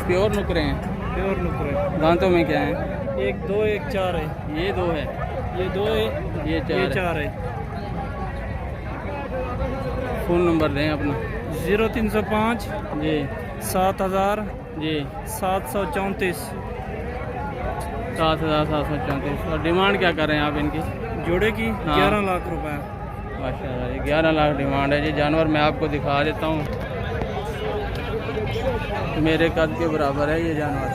Pure नुकरे हैं। Pure नुकरे। दांतों में क्या है? 1 2 1 4 है। ये 2 है, ये 2 है, ये 4 है। फ़ोन नंबर दें अपना। 0305 जी 7000 जी 734। 7,734। और डिमांड क्या कर रहे हैं आप इनकी? जोड़े की हाँ। 11 लाख रुपए। माशाल्लाह जी 11 लाख डिमांड है जी। जानवर मैं आपको दिखा देता हूँ, मेरे कद के बराबर है ये जानवर।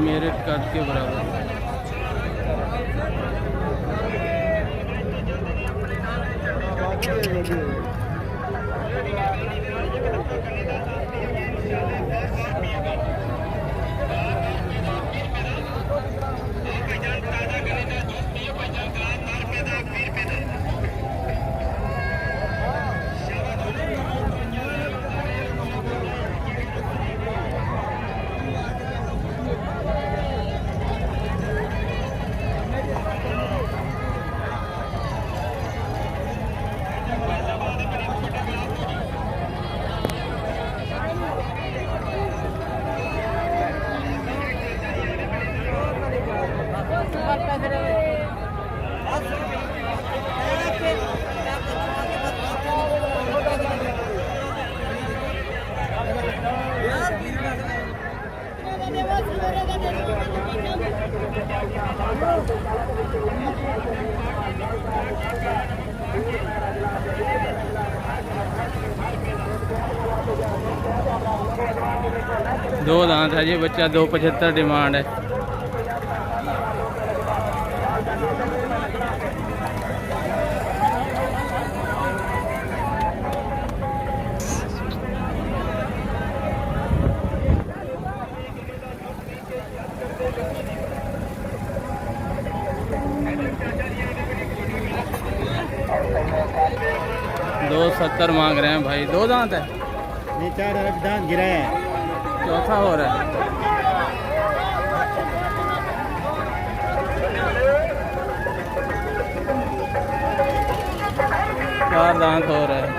मेरे कद के बराबर। दो दांत है जी बच्चा, 275 डिमांड है। दो 70 मांग रहे हैं भाई। 2 दांत है, ये 4 दांत गिरा है, चौथा हो रहा है। चार दांत हो रहा है।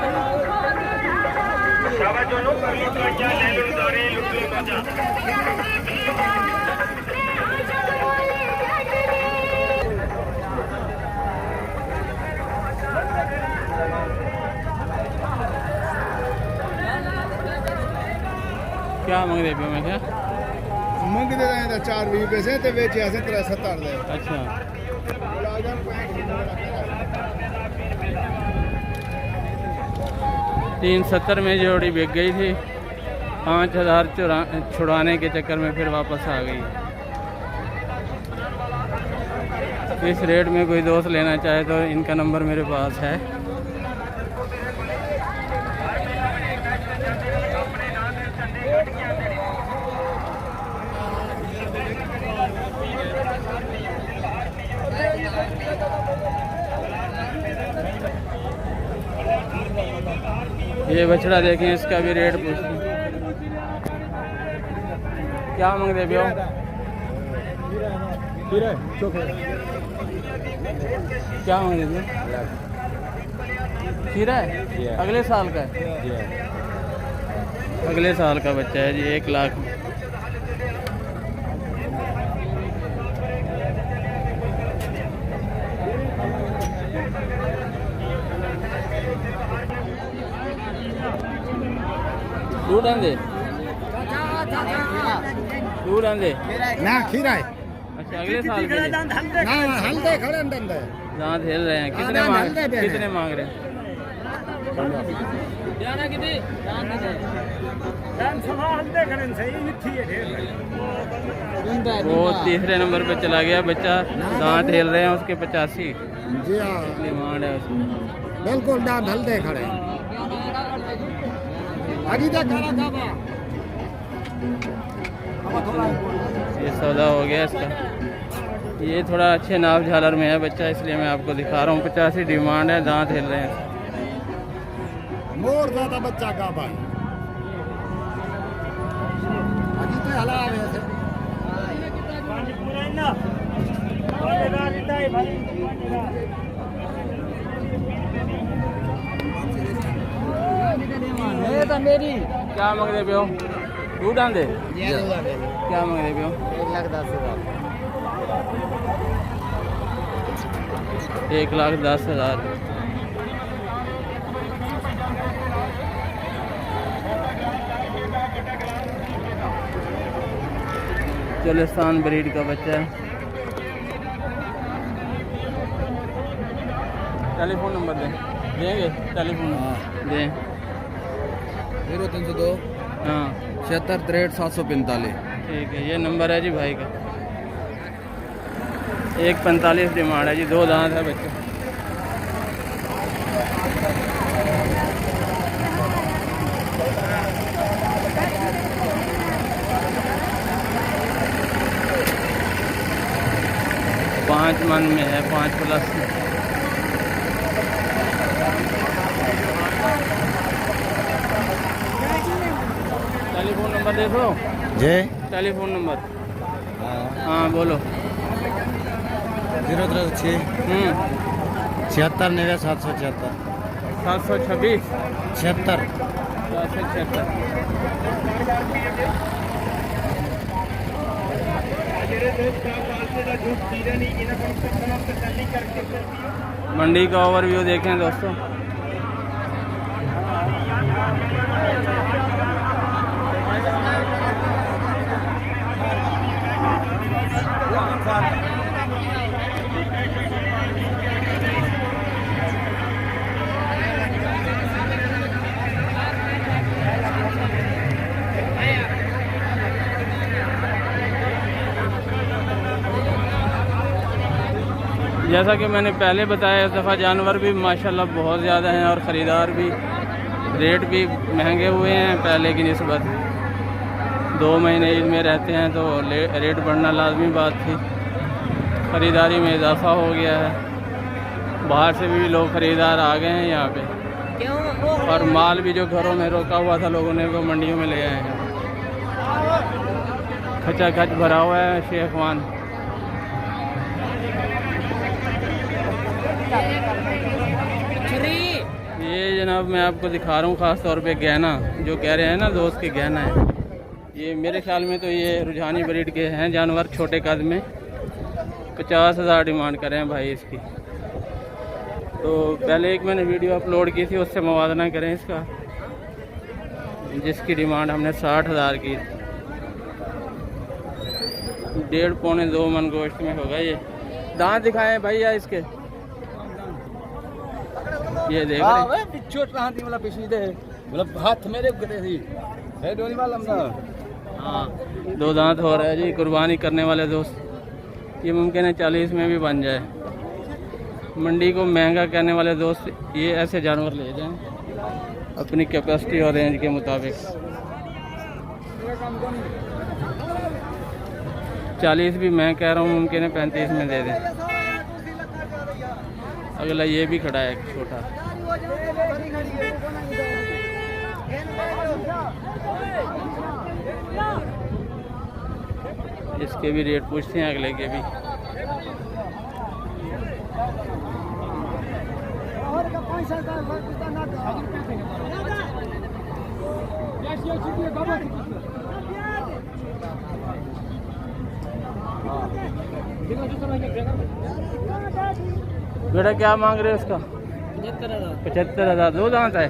क्या मंग रहे पे मैं क्या मंगते रहे 4-20 पैसे ते बेचे ऐसे 70 दे। अच्छा 370 में जोड़ी बिक गई थी, 5,000 छुड़ाने के चक्कर में फिर वापस आ गई। इस रेट में कोई दोस्त लेना चाहे तो इनका नंबर मेरे पास है। ये बछड़ा देखें, इसका भी रेट पूछते क्या मांग रहे भैया? क्या मांग रहे थे? खीरा है, अगले साल का है। अगले साल का बच्चा है जी, 1 लाख। दूध आंदे ना खीरा है। अच्छा अगले साल के लिए। ना हल्दे खड़े दंदे दांत हिल रहे हैं। कितने मांग रहे हैं? वो तीसरे नंबर पे चला गया बच्चा, दांत हिल रहे हैं उसके 85 डिमांड है उसकी। बिल्कुल दांत हल्दे खड़े। ये सौदा हो गया इसका। ये थोड़ा अच्छे नाप झालर में है बच्चा, इसलिए मैं आपको दिखा रहा हूँ। 85 डिमांड है, दांत हिल रहे हैं। मोर ज्यादा बच्चा का भाई अभी तो हला आवे थे ये तो मेरी क्या मंग रहे पे हो दूध आंदे क्या मंग रहे पे हो 1,10,000 चलिस्तान ब्रीड का बच्चा है। टेलीफोन नंबर देंगे टेलीफोन दें 0302 हाँ 76 63 745 ठीक है ये नंबर है जी भाई का। 1,45 डिमांड है जी 2 दांत है बच्चे। पाँच मन में है 5+ टेलीफोन नंबर देख लो जी टेलीफोन नंबर हाँ बोलो 036 76 9 776 726 76 776 मंडी का ओवरव्यू देखें दोस्तों। जैसा कि मैंने पहले बताया इस दफ़ा जानवर भी माशाल्लाह बहुत ज़्यादा हैं और ख़रीदार भी रेट भी महंगे हुए हैं पहले की निस्बत। 2 महीने ईद में रहते हैं तो रेट बढ़ना लाजमी बात थी। ख़रीदारी में इजाफ़ा हो गया है, बाहर से भी लोग ख़रीदार आ गए हैं यहाँ पे और माल भी जो घरों में रोका हुआ था लोगों ने वो मंडियों में ले आए हैं। खचाखच भरा हुआ है शेखवान। ये जनाब मैं आपको दिखा रहा हूँ ख़ास तौर पे गहना जो कह रहे हैं ना दोस्त के गहना है। ये मेरे ख्याल में तो ये रुझानी ब्रीड के हैं जानवर छोटे कद में। 50,000 डिमांड कर रहे हैं भाई इसकी। तो पहले एक मैंने वीडियो अपलोड की थी उससे मुवाजना करें इसका, जिसकी डिमांड हमने 60,000 की। 1.5 पौने 2 मन गोश्त में होगा ये। दांत दिखाएं भैया इसके, ये देख हाथ मेरे थी हाँ 2 दांत हो रहा है जी। कुर्बानी करने वाले दोस्त, ये मुमकिन है 40 में भी बन Jaye। मंडी को महंगा करने वाले दोस्त ये ऐसे जानवर ले जाएं अपनी कैपेसिटी और रेंज के मुताबिक। 40 भी मैं कह रहा हूँ मुमकिन है 35 में दे दें। अगला ये भी खड़ा है छोटा। इसके भी रेट पूछते हैं अगले के भी। बेटा क्या मांग रहे हो उसका? 75,000। 2 दांत है?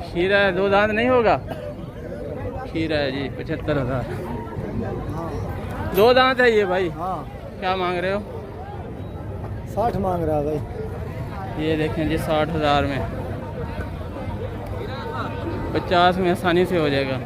खीरा है 2 दांत नहीं होगा? खीरा है जी 75,000। 2 दांत है ये भाई। क्या मांग रहे हो? 60 मांग रहा है भाई। ये देखें जी 60,000 में। 50 में आसानी से हो जाएगा।